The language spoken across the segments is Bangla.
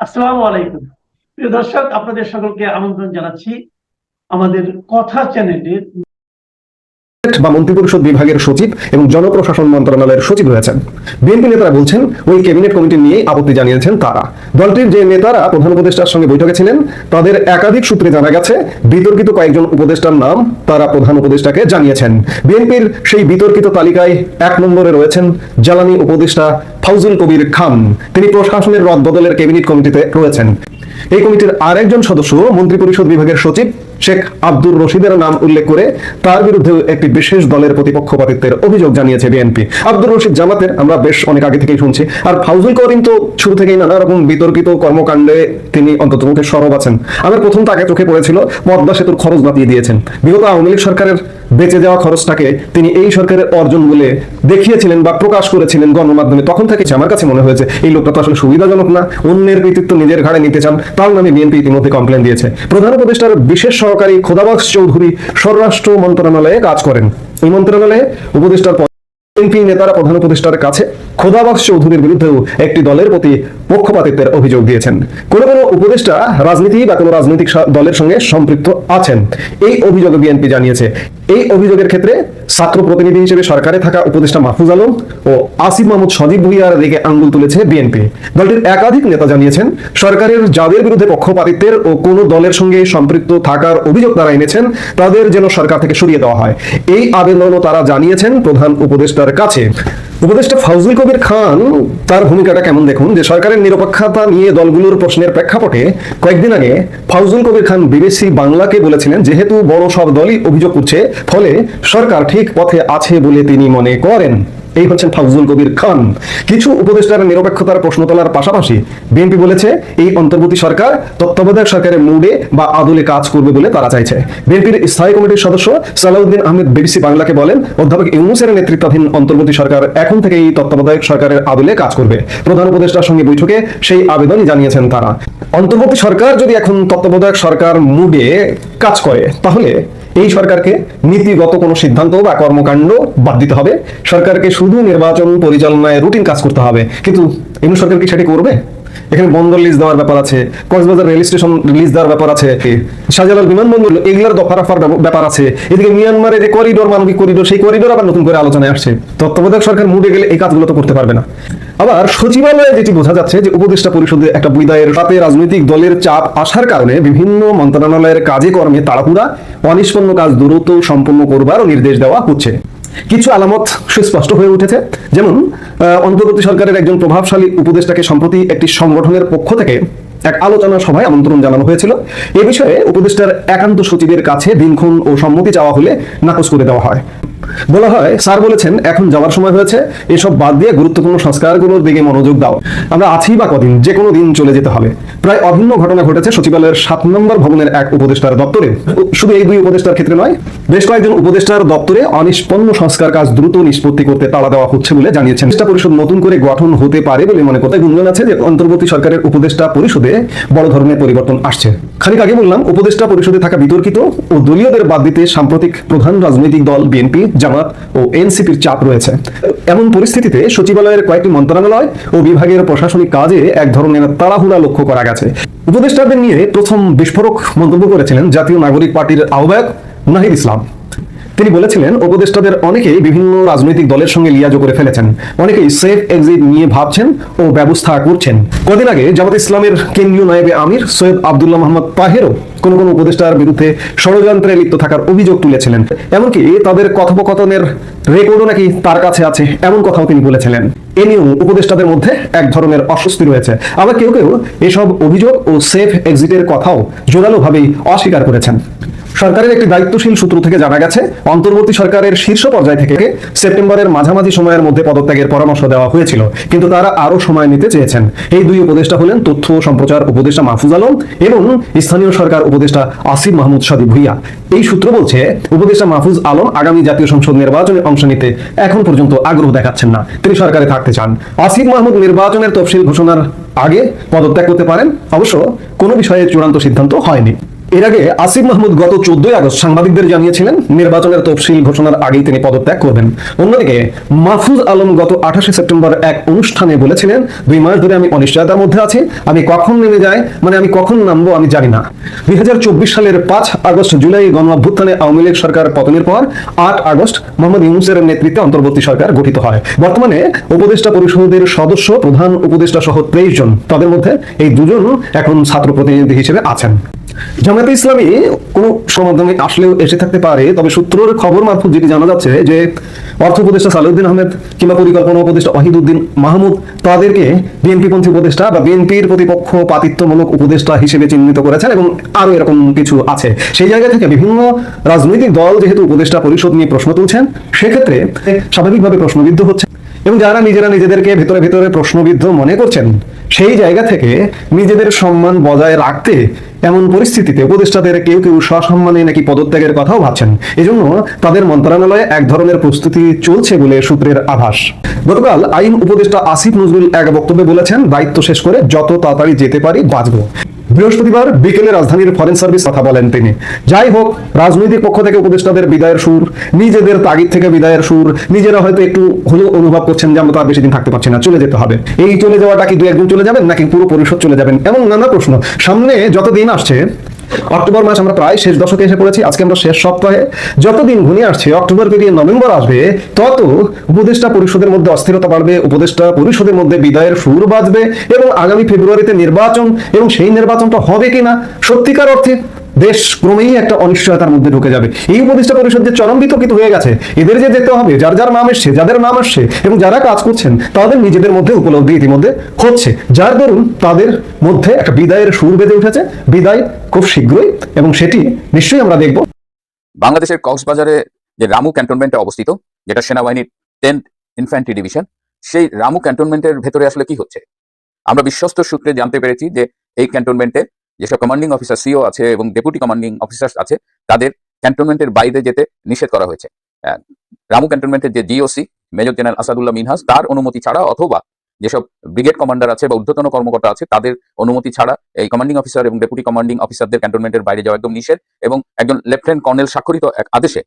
আসসালামু আলাইকুম। প্রিয় দর্শক, আপনাদের সকলকে আমন্ত্রণ জানাচ্ছি আমাদের কথা চ্যানেলের। মন্ত্রিপরিষদ বিভাগের সচিব এবং জনপ্রশাসন মন্ত্রণালয়ের সচিব হয়েছেন। বিএনপি নেতারা বলছেন ওই ক্যাবিনেট কমিটি নিয়ে আপত্তি জানিয়েছেন তারা। দলটির যে নেতারা প্রধান উপদেষ্টার সঙ্গে বৈঠকে ছিলেন তাদের একাধিক সূত্রে জানা গেছে বিতর্কিত কয়েকজন উপদেষ্টার নাম তারা প্রধান উপদেষ্টাকে জানিয়েছেন। বিএনপির সেই বিতর্কিত তালিকায় 1 নম্বরে রয়েছেন জ্বালানি উপদেষ্টা ফাউজুল কবির খান। তিনি প্রশাসনের রদবদলের ক্যাবিনেট কমিটিতে রয়েছেন। এই কমিটির আরেকজন সদস্য মন্ত্রিপরিষদ বিভাগের সচিব শেখ আব্দুর রশিদের নাম উল্লেখ করে তার বিরুদ্ধে একটি বিশেষ দলের প্রতিপক্ষপাতিত্বের অভিযোগ জানিয়েছে বিএনপি। আব্দুর রশিদ জামাতের আমরা বেশ অনেক আগে থেকেই শুনছি, আর ফাউজুল করিম তো শুরু থেকেই নানা রকম বিতর্কিত কর্মকাণ্ডে তিনি অন্তত মুখে সরব আছেন। আমার প্রথম তাকে চোখে পড়েছিল পদ্মা সেতুর খরচ বাতিয়ে দিয়েছেন। বিগত আওয়ামী লীগ সরকারের বেঁচে যাওয়া খরচটাকে তিনি এই সরকারের অর্জন বলে দেখিয়েছিলেন বা প্রকাশ করেছিলেন গণমাধ্যমে। তখন থেকে আমার কাছে মনে হয়েছে এই লোকটা তো আসলে সুবিধাজনক না, অন্যের কৃতিত্ব নিজের ঘাড়ে নিতে চান। তার নামে বিএনপি ইতিমধ্যে কমপ্লেন দিয়েছে। প্রধান উপদেষ্টার বিশেষ সহকারী খোদাবক্স চৌধুরী স্বরাষ্ট্র মন্ত্রণালয়ে কাজ করেন। এই মন্ত্রণালয়ে উপদেষ্টার বিএনপি নেতারা প্রধান উপদেষ্টার কাছে খোদাবক্স চৌধুরীর বিরুদ্ধেও একটি দলের প্রতি পক্ষপাতিত্বের অভিযোগ দিয়েছেন। কোন কোন উপদেষ্টা রাজনীতি বা কোনো রাজনৈতিক দলের সঙ্গে সম্পৃক্ত আছেন, এই অভিযোগ বিএনপি জানিয়েছে। এই অভিযোগের ক্ষেত্রে ছাত্র প্রতিনিধি হিসেবে সরকারে থাকা উপদেষ্টা মাহফুজ আলম ও আসিফ মাহমুদ সজীব ভুঁইয়ার দিকে আঙ্গুল তুলেছে বিএনপি। দলটির একাধিক নেতা জানিয়েছেন সরকারের যাদের বিরুদ্ধে পক্ষপাতিত্বের ও কোনো দলের সঙ্গে সম্পৃক্ত থাকার অভিযোগ তারা এনেছেন তাদের যেন সরকার থেকে সরিয়ে দেওয়া হয়। এই আবেদনও তারা জানিয়েছেন প্রধান উপদেষ্টার কাছে। উপদেষ্টা ফাউজুল কবির খান তার ভূমিকাটা কেমন দেখুন। যে সরকারের নিরপেক্ষতা নিয়ে দলগুলোর প্রশ্নের প্রেক্ষাপটে কয়েকদিন আগে ফাউজুল কবির খান বিবিসি বাংলাকে বলেছিলেন যেহেতু বড় সব দলই অভিযোগ করছে ফলে সরকার ঠিক পথে আছে বলে তিনি মনে করেন। এই হচ্ছেন ফাউজুল কবির খান। কিছু উপদেষ্টার নিরপেক্ষতার প্রশ্ন তোলার পাশাপাশি বিএনপি বলেছে এই অন্তর্বর্তী সরকার তত্ত্বাবধায়ক সরকারের মুডে বা আদলে কাজ করবে বলে তারা চাইছে। বিএনপির স্থায়ী কমিটির সদস্য সালাউদ্দিন আহমেদ বিবিসি বাংলাকে বলেন অধ্যাপক ইউনূসের নেতৃত্বাধীন অন্তর্বর্তী সরকার এখন থেকে এই তত্ত্বাবধায়ক সরকারের আদলে কাজ করবে। প্রধান উপদেষ্টার সঙ্গে বৈঠকে সেই আবেদনই জানিয়েছেন তারা। অন্তর্বর্তী সরকার যদি এখন তত্ত্বাবধায়ক সরকার মুডে কাজ করে তাহলে এই সরকারকে নীতিগত কোনো সিদ্ধান্ত বা কর্মকাণ্ড বাদ দিতে হবে। সরকারকে শুধু নির্বাচন পরিচালনায় রুটিন কাজ করতে হবে। কিন্তু এই সরকার কি সেটি করবে? এখানে বন্দর লিজ দেওয়ার ব্যাপার আছে, কক্সবাজার রেল স্টেশন লিজ দেওয়ার ব্যাপার আছে, শাহজালাল বিমানবন্দর এগুলার দফারফার ব্যাপার আছে। এদিকে মিয়ানমারে যে করিডোর, মানবিক করিডোর, সেই করিডোর আবার নতুন করে আলোচনায় আসছে। তত্ত্বাবধায়ক সরকার মুডে গেলে এই কাজগুলো তো করতে পারবে না। আবার সচিবালয়ে যেটি বোঝা যাচ্ছে যে উপদেষ্টা পরিষদে একটা বিদায়ের সাথে রাজনৈতিক দলের চাপ আসার কারণে বিভিন্ন মন্ত্রণালয়ের কাজে কর্মে তাড়াহুড়া অনিষ্পন্ন কাজ দ্রুত সম্পন্ন করবারও নির্দেশ দেওয়া হচ্ছে। কিছু আলামত সুস্পষ্ট হয়ে উঠেছে। যেমন অন্তর্বর্তী সরকারের একজন প্রভাবশালী উপদেষ্টাকে সম্প্রতি একটি সংগঠনের পক্ষ থেকে এক আলোচনা সভায় আমন্ত্রণ জানানো হয়েছিল। এ বিষয়ে উপদেষ্টার একান্ত সচিবের কাছে দিনক্ষণ ও সম্মতি চাওয়া হলে নাকচ করে দেওয়া হয়। বলা হয় স্যার বলেছেন এখন যাওয়ার সময় হয়েছে, এসব বাদ দিয়ে গুরুত্বপূর্ণ সংস্কারগুলোর দিকে মনোযোগ দাও। আমরা আছি বা কদিন, যে কোনো দিন চলে যেতে হবে। প্রায় অভিন্ন ঘটনা ঘটেছে সচিবালয়ের 7 নম্বর ভবনের এক উপদেষ্টার দপ্তরে। শুধু এই 2 উপদেষ্টার ক্ষেত্রে নয়, বেশ কয়েকজন উপদেষ্টার দপ্তরে অনিষ্পন্ন সংস্কার কাজ দ্রুত নিষ্পত্তি করতে তাড়া দেওয়া হচ্ছে বলে জানিয়েছেন। উপদেষ্টা পরিষদ নতুন করে গঠন হতে পারে বলে মনে করতে গুঞ্জন আছে যে অন্তর্বর্তী সরকারের উপদেষ্টা পরিষদে বড় ধরনের পরিবর্তন আসছে। খানিক আগে বললাম উপদেষ্টা পরিষদে থাকা বিতর্কিত ও দলীয়দের বাদ দিতে সাম্প্রতিক প্রধান রাজনৈতিক দল বিএনপি, জামাত ও এনসিপির চাপ রয়েছে। এমন পরিস্থিতিতে সচিবালয়ের কয়েকটি মন্ত্রণালয় ও বিভাগের প্রশাসনিক কাজে এক ধরনের তাড়াহুড়া লক্ষ্য করা গেছে। উপদেষ্টাদের নিয়ে প্রথম বিস্ফোরক মন্তব্য করেছিলেন জাতীয় নাগরিক পার্টির আহ্বায়ক নাহিদ ইসলাম। তিনি বলেছিলেন উপদেষ্টাদের অনেকেই বিভিন্ন রাজনৈতিক দলের সঙ্গে লিয়াজো করে ফেলেছেন, অনেকেই সেফ এক্সিট নিয়ে ভাবছেন ও ব্যবস্থা করছেন। কদিন আগে জামাত ইসলামের কেন্দ্রীয় নায়েবে আমির সৈয়দ আব্দুল্লাহ মোহাম্মদ তাহেরও কোন কোন উপদেষ্টার বিরুদ্ধে ষড়যন্ত্রে লিপ্ত থাকার অভিযোগ তুলেছিলেন। এমনকি তাদের কথোপকথনের রেকর্ডও নাকি তার কাছে আছে, এমন কথাও তিনি বলেছিলেন। এ নিয়েও উপদেষ্টাদের মধ্যে এক ধরনের অস্বস্তি রয়েছে। আবার কেউ কেউ এসব অভিযোগ ও সেফ এক্সিটের কথাও জোরালোভাবেই অস্বীকার করেছেন। সরকারের একটি দায়িত্বশীল সূত্র থেকে জানা গেছে অন্তর্বর্তী সরকারের শীর্ষ পর্যায় থেকে সেপ্টেম্বরের মাঝামাঝি সময়ের মধ্যে পদত্যাগের পরামর্শ দেওয়া হয়েছিল, কিন্তু তারা আরো সময় নিতে চেয়েছেন। এই 2 উপদেষ্টা হলেন তথ্য ও সম্প্রচার উপদেষ্টা মাহফুজ আলম এবং স্থানীয় সরকার উপদেষ্টা আসিফ মাহমুদ সজীব ভুঁইয়া। এই সূত্র বলছে উপদেষ্টা মাহফুজ আলম আগামী জাতীয় সংসদ নির্বাচনে অংশ নিতে এখন পর্যন্ত আগ্রহ দেখাচ্ছেন না, তিনি সরকারে থাকতে চান। আসিফ মাহমুদ নির্বাচনের তফসিল ঘোষণার আগে পদত্যাগ করতে পারেন, অবশ্য কোনো বিষয়ে চূড়ান্ত সিদ্ধান্ত হয়নি। এর আগে আসিফ মাহমুদ গত 14 আগস্ট সাংবাদিকদের জানিয়েছিলেন নির্বাচনের তফসিল ঘোষণার আগেই তিনি পদত্যাগ করবেন। অন্যদিকে মাহফুজ আলম গত 28 সেপ্টেম্বর এক অনুষ্ঠানে বলেছিলেন, 2 মাস ধরে আমি অনিশ্চয়তার মধ্যে আছি, আমি কখন নেমে যাই, মানে আমি কখন নামবো আমি জানি না। 2024 সালের 5 আগস্ট জুলাই গণ অভ্যুত্থানে আওয়ামী লীগ সরকার পতনের পর 8 আগস্ট মোহাম্মদ ইউনূসের নেতৃত্বে অন্তর্বর্তী সরকার গঠিত হয়। বর্তমানে উপদেষ্টা পরিষদের সদস্য প্রধান উপদেষ্টা সহ 23 জন, তাদের মধ্যে এই 2 জন এখন ছাত্র প্রতিনিধি হিসেবে আছেন। জামায়াতে ইসলামী কোন সমাধানে আসলেও এসে থাকতে পারে, তবে সূত্রের খবর মারফত যেটি জানা যাচ্ছে যে অর্থ উপদেষ্টা সালেউদ্দিন আহমেদ কিংবা পরিকল্পনা উপদেষ্টা ওয়াহিদুদ্দিন মাহমুদ তাদেরকে বিএনপিপন্থী উপদেষ্টা বা বিএনপির প্রতিপক্ষ পাতিত্বমূলক উপদেষ্টা হিসেবে চিহ্নিত করেছেন এবং আরো এরকম কিছু আছে। সেই জায়গা থেকে বিভিন্ন রাজনৈতিক দল যেহেতু উপদেষ্টা পরিষদ নিয়ে প্রশ্ন তুলছেন, সেক্ষেত্রে স্বাভাবিকভাবে প্রশ্নবিদ্ধ হচ্ছে এবং যারা নিজেরা নিজেদেরকে ভেতরে ভেতরে প্রশ্নবিদ্ধ মনে করছেন, সেই জায়গা থেকে নিজেদের সম্মান বজায় রাখতে এমন পরিস্থিতিতে উপদেষ্টাদের কেউ কেউ সসম্মানে নাকি পদত্যাগের কথাও ভাবছেন। এজন্য তাদের মন্ত্রণালয়ে এক ধরনের প্রস্তুতি চলছে বলে সূত্রের আভাস। গতকাল আইন উপদেষ্টা আসিফ নজরুল এক বক্তব্যে বলেছেন, দায়িত্ব শেষ করে যত তাড়াতাড়ি যেতে পারি বাঁচবো। বৃহস্পতিবার বিকেলে রাজধানীর ফরেন সার্ভিস কথা বলেন তিনি। যাই হোক, রাজনৈতিক পক্ষ থেকে উপদেষ্টাদের বিদায়ের সুর, নিজেদের তাগিদ থেকে বিদায়ের সুর, নিজেরা হয়তো একটু হলেও অনুভব করছেন যে আমরা তো আর বেশি দিন থাকতে পারছি না, চলে যেতে হবে। এই চলে যাওয়াটা কি 2-1 দিন চলে যাবেন নাকি পুরো পরিষদ চলে যাবেন, এমন নানা প্রশ্ন। সামনে যত দিন আসছে, অক্টোবর মাস আমরা প্রায় শেষ দশকে এসে পড়েছি, আজকে আমরা শেষ সপ্তাহে, যতদিন ঘনিয়ে আসছে অক্টোবর পেরিয়ে নভেম্বর আসবে, তত উপদেষ্টা পরিষদের মধ্যে অস্থিরতা বাড়বে, উপদেষ্টা পরিষদের মধ্যে বিদায়ের সুর বাজবে এবং আগামী ফেব্রুয়ারিতে নির্বাচন, এবং সেই নির্বাচনটা হবে কিনা সত্যিকার অর্থে দেশ ক্রমেই একটা অনিশ্চয়তার মধ্যে ঢুকে যাবে। এই উপদেষ্টা পরিষদ যে চরম বিতর্কিত হয়ে গেছে, এদের যে যেতে হবে, যার যার নাম এসছে, যাদের নাম আসছে এবং যারা কাজ করছেন, তাদের নিজেদের মধ্যে উপলব্ধি ইতিমধ্যে হচ্ছে, যার দরুন তাদের মধ্যে একটা বিদায়ের সুর বেজে উঠেছে। বিদায় খুব শীঘ্রই, এবং সেটি নিশ্চয়ই আমরা দেখব। বাংলাদেশের কক্সবাজারে যে রামু ক্যান্টনমেন্টে অবস্থিত, যেটা সেনাবাহিনীর 10th ইনফ্যান্ট্রি ডিভিশন, সেই রামু ক্যান্টনমেন্টের ভেতরে আসলে কি হচ্ছে? আমরা বিশ্বস্ত সূত্রে জানতে পেরেছি যে এই ক্যান্টনমেন্টে যেসব কমান্ডিং অফিসার সিও আছে এবং ডেপুটি কমান্ডিং অফিসার আছে, তাদের ক্যান্টনমেন্টের বাইরে যেতে নিষেধ করা হয়েছে। রামু ক্যান্টনমেন্টের যে GOC major general Asadullah Minhaj, তার অনুমতি ছাড়া অথবা যেসব ব্রিগেড কমান্ডার আছে বা ঊর্ধ্বতন কর্মকর্তা আছে, তাদের অনুমতি ছাড়া এই কমান্ডিং অফিসার এবং ডেপুটি কমান্ডিং অফিসারদের ক্যান্টনমেন্টের বাইরে যাওয়া একদম নিষেধ। এবং একজন লেফটেন্যান্ট কর্নেল স্বাক্ষরিত এক আদেশে,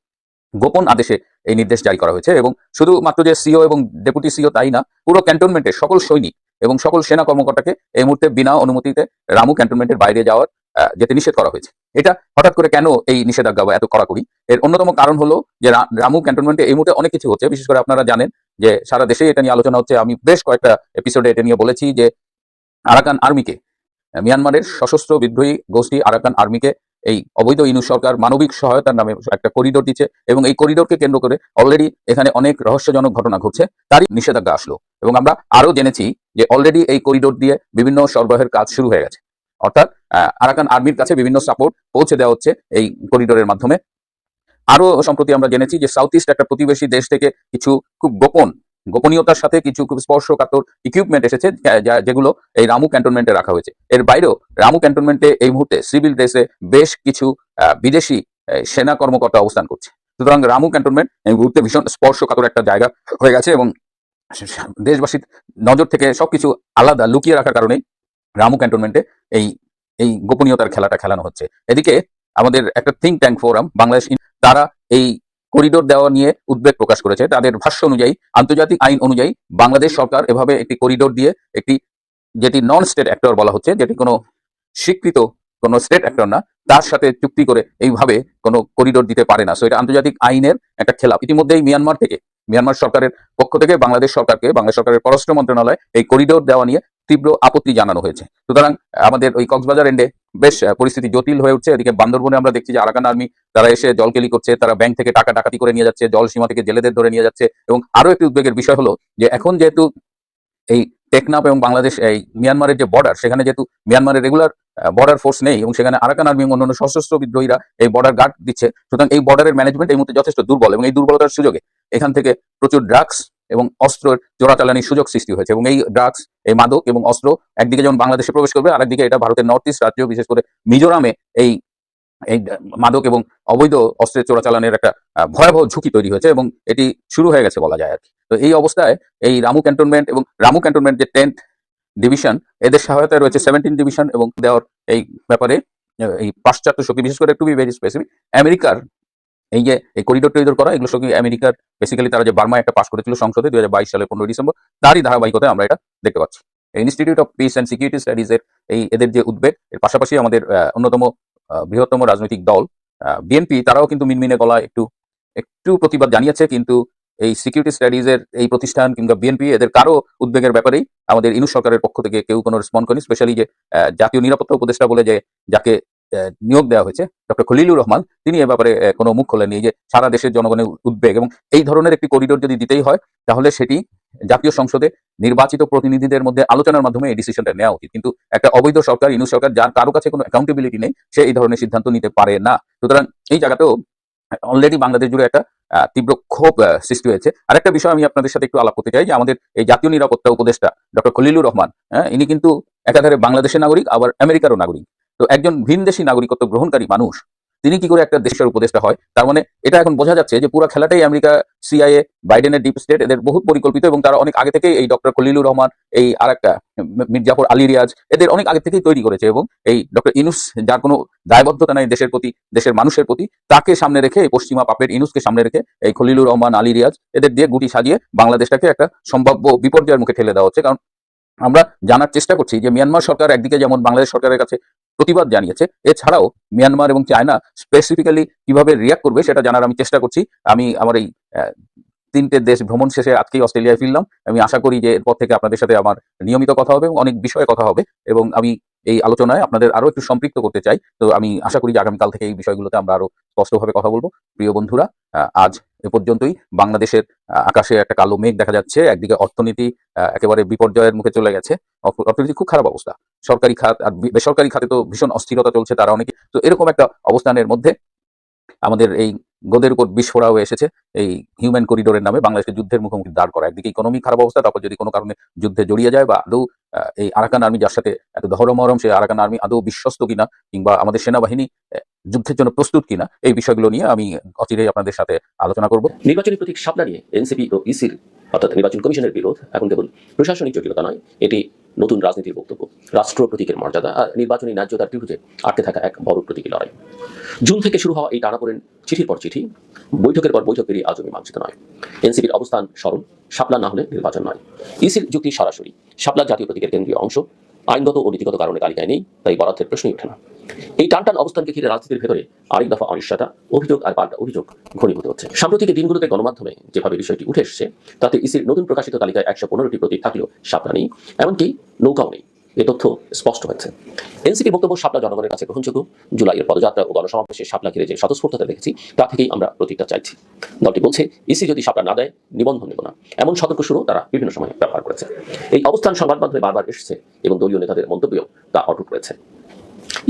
গোপন আদেশে এই নির্দেশ জারি করা হয়েছে। এবং শুধুমাত্র যে সিও এবং ডেপুটি সিও তাই না, পুরো ক্যান্টনমেন্টের সকল সৈনিক এবং সকল সেনা কর্মকর্তাকে এই মুহূর্তে বিনা অনুমতিতে রামু ক্যান্টনমেন্টের বাইরে যাওয়ার যেতে নিষেধ করা হয়েছে। এটা হঠাৎ করে কেন এই নিষেধাজ্ঞা বা এত কড়াকড়ি? এর অন্যতম কারণ হলো যে রামু ক্যান্টনমেন্টে এই মুহূর্তে অনেক কিছু হচ্ছে। বিশেষ করে আপনারা জানেন যে সারা দেশে এটা নিয়ে আলোচনা হচ্ছে। আমি বেশ কয়েকটা এপিসোডে এটা নিয়ে বলেছি যে আরাকান আর্মিকে, মিয়ানমারের সশস্ত্র বিদ্রোহী গোষ্ঠী আরাকান আর্মিকে এই অবৈধ ইউনূস সরকার মানবিক সহায়তার নামে একটা করিডোর দিচ্ছে, এবং এই করিডোরকে কেন্দ্র করে অলরেডি এখানে অনেক রহস্যজনক ঘটনা ঘটছে। তারই নিষেধাজ্ঞা আসলো, এবং আমরা আরো জেনেছি যে অলরেডি এই করিডোর দিয়ে বিভিন্ন সরবরাহের কাজ শুরু হয়ে গেছে। অর্থাৎ আরাকান আর্মির কাছে বিভিন্ন সাপোর্ট পৌঁছে দেওয়া হচ্ছে এই করিডোরের মাধ্যমে। আরো সম্প্রতি আমরা জেনেছি যে সাউথ ইস্ট একটা প্রতিবেশী দেশ থেকে কিছু খুব গোপনীয়তার সাথে কিছু খুব স্পর্শকাতর ইকুইপমেন্ট এসেছে, যেগুলো এই রামু ক্যান্টনমেন্টে রাখা হয়েছে। এর বাইরেও রামু ক্যান্টনমেন্টে এই মুহূর্তে সিভিল ড্রেসে বেশ কিছু বিদেশি সেনা কর্মকর্তা অবস্থান করছে। সুতরাং রামু ক্যান্টনমেন্ট এই মুহূর্তে ভীষণ স্পর্শকাতর একটা জায়গা হয়ে গেছে, এবং দেশবাসীর নজর থেকে সবকিছু আলাদা লুকিয়ে রাখার কারণে রামু ক্যান্টনমেন্টে এই এই গোপনীয়তার খেলাটা খেলানো হচ্ছে। এদিকে আমাদের একটা থিঙ্ক ট্যাঙ্ক ফোরাম বাংলাদেশ, তারা এই করিডোর দেওয়া নিয়ে উদ্বেগ প্রকাশ করেছে। তাদের ভাষ্য অনুযায়ী, আন্তর্জাতিক আইন অনুযায়ী বাংলাদেশ সরকার এভাবে একটি করিডোর দিয়ে একটি, যেটি নন স্টেট অ্যাক্টর বলা হচ্ছে, যেটি কোনো স্বীকৃত কোনো স্টেট অ্যাক্টর না, তার সাথে চুক্তি করে এইভাবে কোনো করিডোর দিতে পারে না। সো এটা আন্তর্জাতিক আইনের একটা খেলাপ। ইতিমধ্যেই মিয়ানমার সরকারের পক্ষ থেকে বাংলাদেশ সরকারের পররাষ্ট্র মন্ত্রণালয় এই করিডোর দেওয়া নিয়ে তীব্র আপত্তি জানানো হয়েছে। সুতরাং আমাদের ওই কক্সবাজার এন্ডে বেশ পরিস্থিতি জটিল হয়ে উঠছে। এদিকে বান্দরবনে আমরা দেখছি যে আরাকান আর্মি তারা এসে জলকেলি করছে, তারা ব্যাংক থেকে টাকা ডাকাতি করে নিয়ে যাচ্ছে, জল সীমা থেকে জেলেদের ধরে নিয়ে যাচ্ছে। এবং আরো একটি উদ্বেগের বিষয় হলো যে এখন যেহেতু এই টেকনাফ এবং বাংলাদেশ এই মিয়ানমারের যে বর্ডার, সেখানে যেহেতু মিয়ানমারের রেগুলার বর্ডার ফোর্স নেই এবং সেখানে আরাকান আর্মি এবং অন্যান্য সশস্ত্র বিদ্রোহীরা এই বর্ডার গার্ড দিচ্ছে, সুতরাং এই বর্ডারের ম্যানেজমেন্ট এই মুহূর্তে যথেষ্ট দুর্বল, এবং এই দুর্বলতার সুযোগে এখান থেকে প্রচুর ড্রাগস এবং অস্ত্রের চোরাচালানির সুযোগ সৃষ্টি হয়েছে। এবং এই ড্রাগস, এই মাদক এবং অস্ত্র একদিকে যেমন বাংলাদেশে প্রবেশ করবে, আরেকদিকে এটা ভারতের নর্থ ইস্ট রাজ্য, বিশেষ করে মিজোরামে এই এই মাদক এবং অবৈধ অস্ত্রের চোরাচালানের একটা ভয়াবহ ঝুঁকি তৈরি হয়েছে, এবং এটি শুরু হয়ে গেছে বলা যায় আর কি। তো এই অবস্থায় এই রামু ক্যান্টনমেন্ট যে 10th ডিভিশন, এদের সহায়তায় রয়েছে 17 ডিভিশন, এবং দেওয়ার এই ব্যাপারে এই পাশ্চাত্য শক্তি, বিশেষ করে একটু ভেরি স্পেসিফিক আমেরিকার এই যে এই করিডোর টরিডোর করা, এগুলো সঙ্গে আমেরিকার বেসিক্যালি তারা যে বার্মায় একটা পাস করেছিল সংসদে 2022 সালের 15 ডিসেম্বর, তারই ধারাবাহিকতায় আমরা এটা দেখতে পাচ্ছি। Institute of piece and security studies এর এদের যে উদ্বেগ, এর পাশাপাশি আমাদের অন্যতম বৃহত্তম রাজনৈতিক দল বিএনপি, তারাও কিন্তু মিনমিনে গলায় একটু একটু প্রতিবাদ জানিয়েছে, কিন্তু এই সিকিউরিটি স্টাডিজ এর এই প্রতিষ্ঠান কিংবা বিএনপি এদের কারো উদ্বেগের ব্যাপারেই আমাদের ইনু সরকারের পক্ষ থেকে কেউ কোনো রেসপন্ড করেনি। স্পেশালি যে জাতীয় নিরাপত্তা উপদেষ্টা বলে যে যাকে নিয়োগ দেওয়া হয়েছে, ডক্টর খলিলুর রহমান, তিনি এ ব্যাপারে কোনো মুখ খোলেননি। যে সারা দেশের জনগণের উদ্বেগ এবং এই ধরনের একটি করিডোর যদি দিতেই হয়, তাহলে সেটি জাতীয় সংসদে নির্বাচিত প্রতিনিধিদের মধ্যে আলোচনার মাধ্যমে এই ডিসিশনটা নেওয়া উচিত। কিন্তু একটা অবৈধ সরকার, ইনু সরকার, যার কারো কাছে কোনো অ্যাকাউন্টেবিলিটি নেই, সে এই ধরনের সিদ্ধান্ত নিতে পারে না। সুতরাং এই জায়গাতেও অলরেডি বাংলাদেশ জুড়ে একটা তীব্র ক্ষোভ সৃষ্টি হয়েছে। আরেকটা বিষয় আমি আপনাদের সাথে একটু আলাপ করতে চাই, যে আমাদের এই জাতীয় নিরাপত্তা উপদেষ্টা ডক্টর খলিলুর রহমান, ইনি কিন্তু একাধারে বাংলাদেশের নাগরিক, আবার আমেরিকারও নাগরিক। তো একজন ভিনদেশী নাগরিকত্ব গ্রহণকারী মানুষ, তিনি কি করে একটা দেশের উপদেষ্টা হয়? তার মানে এটা এখন বোঝা যাচ্ছে যে পুরো খেলাটাই আমেরিকা, সিআইএ, বাইডেনের ডিপ স্টেট, এদের বহুত পরিকল্পিত, এবং তারা অনেক আগে থেকেই এই ডক্টর খলিলুর রহমান, এই আরেকটা মির্জাফর আলী রিয়াজ, এদের অনেক আগে থেকেই তৈরি করেছে। এবং এই ডক্টর ইনুস, যার কোনো দায়বদ্ধতা নাই দেশের প্রতি, দেশের মানুষের প্রতি, তাকে সামনে রেখে, এই পশ্চিমা পাপের ইনুসকে সামনে রেখে এই খলিলুর রহমান, আলী রিয়াজ, এদের দিয়ে গুটি সাজিয়ে বাংলাদেশটাকে একটা সম্ভাব্য বিপর্যয়ের মুখে ঠেলে দেওয়া হচ্ছে। কারণ আমরা জানার চেষ্টা করছি যে মিয়ানমার সরকার একদিকে যেমন বাংলাদেশ সরকারের কাছে প্রতিবাদ জানিয়েছে, এছাড়াও মিয়ানমার এবং চায়না স্পেসিফিক্যালি কিভাবে রিয়াক্ট করবে সেটা জানার আমি চেষ্টা করছি। আমি আমার এই 3টে দেশ ভ্রমণ শেষে আজকেই অস্ট্রেলিয়ায় ফিরলাম। আমি আশা করি যে এরপর থেকে আপনাদের সাথে আমার নিয়মিত কথা হবে এবং অনেক বিষয়ে কথা হবে, এবং আমি এই আলোচনায় আপনাদের আরো একটু সম্পৃক্ত করতে চাই। তো আমি আশা করি যে আগামীকাল থেকে এই বিষয়গুলোতে আমরা আরো স্পষ্টভাবে কথা বলবো। প্রিয় বন্ধুরা, আজ এ পর্যন্তই। বাংলাদেশের আকাশে একটা কালো মেঘ দেখা যাচ্ছে। একদিকে অর্থনীতি একেবারে বিপর্যয়ের মুখে চলে গেছে, অর্থনীতি খুব খারাপ অবস্থা। সরকারি খাত আর বেসরকারি খাতে তো ভীষণ অস্থিরতা চলছে, তারা অনেকে। তো এরকম একটা অবস্থানের মধ্যে আমাদের এই গোদের উপর বিষ ফোড়া হয়ে এসেছে এই হিউম্যান করিডোরের নামে বাংলাদেশকে যুদ্ধের মুখোমুখি দাঁড় করা। একদিকে ইকোনমি খারাপ অবস্থা, তারপর যদি কোনো কারণে যুদ্ধে জড়িয়ে যায়, বা আদৌ এই আরাকান আর্মি, যার সাথে এত দহরমহরম, সেই আরাকান আর্মি আদৌ বিশ্বস্ত কিনা, কিংবা আমাদের সেনাবাহিনী যুদ্ধের জন্য প্রস্তুত কিনা, এই বিষয়গুলো নিয়ে আমি অচিরেই আপনাদের সাথে আলোচনা করব। নির্বাচনী প্রতীক শাপলা নিয়ে এনসিপি ও ইসির অর্থাৎ নির্বাচন কমিশনের বিরোধ এখন কেবল প্রশাসনিক জটিলতা নয়, এটি নতুন রাজনীতির বক্তব্য। রাষ্ট্র প্রতীকের মর্যাদা আর নির্বাচনী ন্যায্যতার ত্রিভুজে আটকে থাকা এক বড় প্রতীকী লড়াই। জুন থেকে শুরু হওয়া এই টানাপোড়েন চিঠির পর চিঠি, বৈঠকের পর বৈঠক পেরিয়ে আজও মীমাংসিত নয়। এনসিপির অবস্থান সরল, শাপলা না হলে নির্বাচন নয়। ইসির যুক্তি সরাসরি, শাপলা জাতীয় প্রতীকের কেন্দ্রীয় অংশ, আইনগত ও নীতিগত কারণে তালিকায় নেই, তাই বরাদ্দের প্রশ্নই ওঠে না। এই টানটান অবস্থানকে ঘিরে রাজনীতির ভেতরে আরেক দফা অনিশ্চয়তা, অভিযোগ আর পাল্টা অভিযোগ ঘনীভূত হচ্ছে। সাম্প্রতিক দিনগুলোতে গণমাধ্যমে যেভাবে বিষয়টি উঠে এসেছে, তাতে ইসির নতুন প্রকাশিত তালিকায় 115টি প্রতীক থাকলেও শাপলা নেই, এমনকি নৌকাও নেই। এ তথ্য স্পষ্ট হয়েছে। এনসিপি বক্তব্য শাপলা জনগণের কাছে গ্রহণযোগ্য। জুলাইয়ের পদযাত্রা ও গণসমাবেশে শাপলা ঘিরে যে স্বতঃস্ফূর্ততা দেখেছি, তা থেকেই আমরা প্রতীকটা চাইছি। দলটি বলছে, ইসি যদি শাপলা না দেয়, নিবন্ধন নেব না। এমন সতর্ক সুরও তারা বিভিন্ন সময় ব্যবহার করেছে। এই অবস্থান সংবাদ মাধ্যমে বারবার এসেছে এবং দলীয় নেতাদের মন্তব্যেও তা অটুট রয়েছে।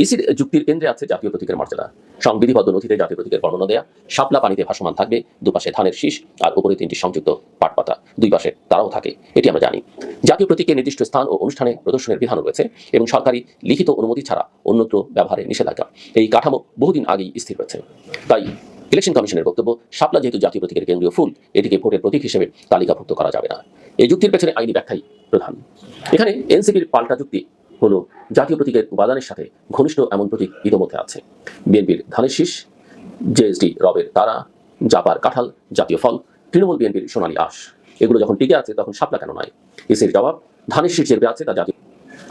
ইসির যুক্তির কেন্দ্রে আছে জাতীয় প্রতীকের মর্যাদা। সংবিধিবদ্ধ নথিতে জাতীয় প্রতীকের বর্ণনা দেয়া, শাপলা পানিতে ভাসমান থাকবে, দুপাশে ধানের শীষ আর উপরে 3টি সংযুক্ত পাটপাতা, দুই পাশে তারাও থাকে, এটি আমরা জানি। জাতীয় প্রতীকের নির্দিষ্ট স্থান ও অনুষ্ঠানে প্রদর্শনের বিধানও রয়েছে, এবং সরকারি লিখিত অনুমতি ছাড়া অন্যত্র ব্যবহারে নিষেধাজ্ঞা। এই কাঠামো বহুদিন আগেই স্থির হয়েছে। তাই ইলেকশন কমিশনের বক্তব্য, শাপলা যেহেতু জাতীয় প্রতীকের কেন্দ্রীয় ফুল, এটিকে ভোটের প্রতীক হিসেবে তালিকাভুক্ত করা যাবে না। এই যুক্তির পেছনে আইনি ব্যাখ্যাই প্রধান। এখানে এনসিপির পাল্টা যুক্তি হলো, জাতীয় প্রতীকের উপাদানের সাথে ঘনিষ্ঠ এমন প্রতীক ইতোমধ্যে আছে। বিএনপির ধানের শীষ, জেএসডি রবের তারা, জাপার কাঁঠাল জাতীয় ফল, তৃণমূল বিএনপির সোনালী আঁশ, এগুলো যখন টিকে আছে তখন শাপলা কেন নয়? ইসির জবাব, ধানের শীষ চেপে আছে তা জাতীয়,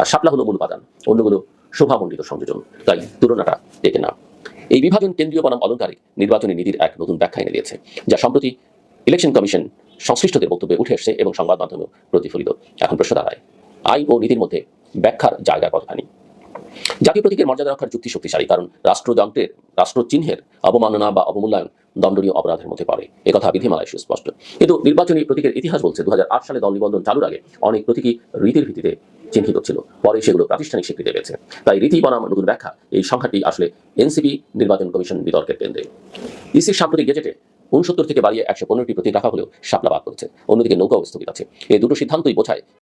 আর শাপলা হলো মূল উপাদান, অন্যগুলো শোভামণ্ডিত সংযোজন, তাই তুলনাটা টেকে না। এই বিভাজন কেন্দ্রীয় বনাম অলংকারিক নির্বাচনী নীতির এক নতুন ব্যাখ্যা এনে দিয়েছে, যা সম্প্রতি ইলেকশন কমিশন সংশ্লিষ্টদের বক্তব্যে উঠে এসেছে এবং সংবাদ মাধ্যমেও প্রতিফলিত। এখন প্রশ্ন দাঁড়ায়, আইন ও নীতির মধ্যে ব্যাখ্যার জায়গা কতখানি? জাতীয় প্রতীকের মর্যাদা রক্ষার যুক্তি শক্তিশালী, কারণ রাষ্ট্রযন্ত্রের, রাষ্ট্রচিহ্নের অবমাননা বা অবমূল্যায়ন দণ্ডনীয় অপরাধের মধ্যে পড়ে, একথা বিধিমালায় সুস্পষ্ট। কিন্তু নির্বাচনী প্রতীকের ইতিহাস বলছে, 2008 সালে দল নিবন্ধন চালুর আগে অনেক প্রতীকী রীতির ভিত্তিতে চিহ্নিত ছিল, পরে সেগুলো প্রাতিষ্ঠানিক স্বীকৃতি পেয়েছে। তাই রীতি বনাম নতুন ব্যাখ্যা, এই সংখ্যাটি আসলে এনসিপি নির্বাচন কমিশন বিতর্কের কেন্দ্রে। ইসির সাম্প্রতিক গেজেটে 69 থেকে বাড়িয়ে 115টি প্রতীক রাখা হলেও শাপলা বাদ পড়েছে, অন্যদিকে নৌকাও স্থগিত আছে। এই দুটো সিদ্ধান্তই বোঝায়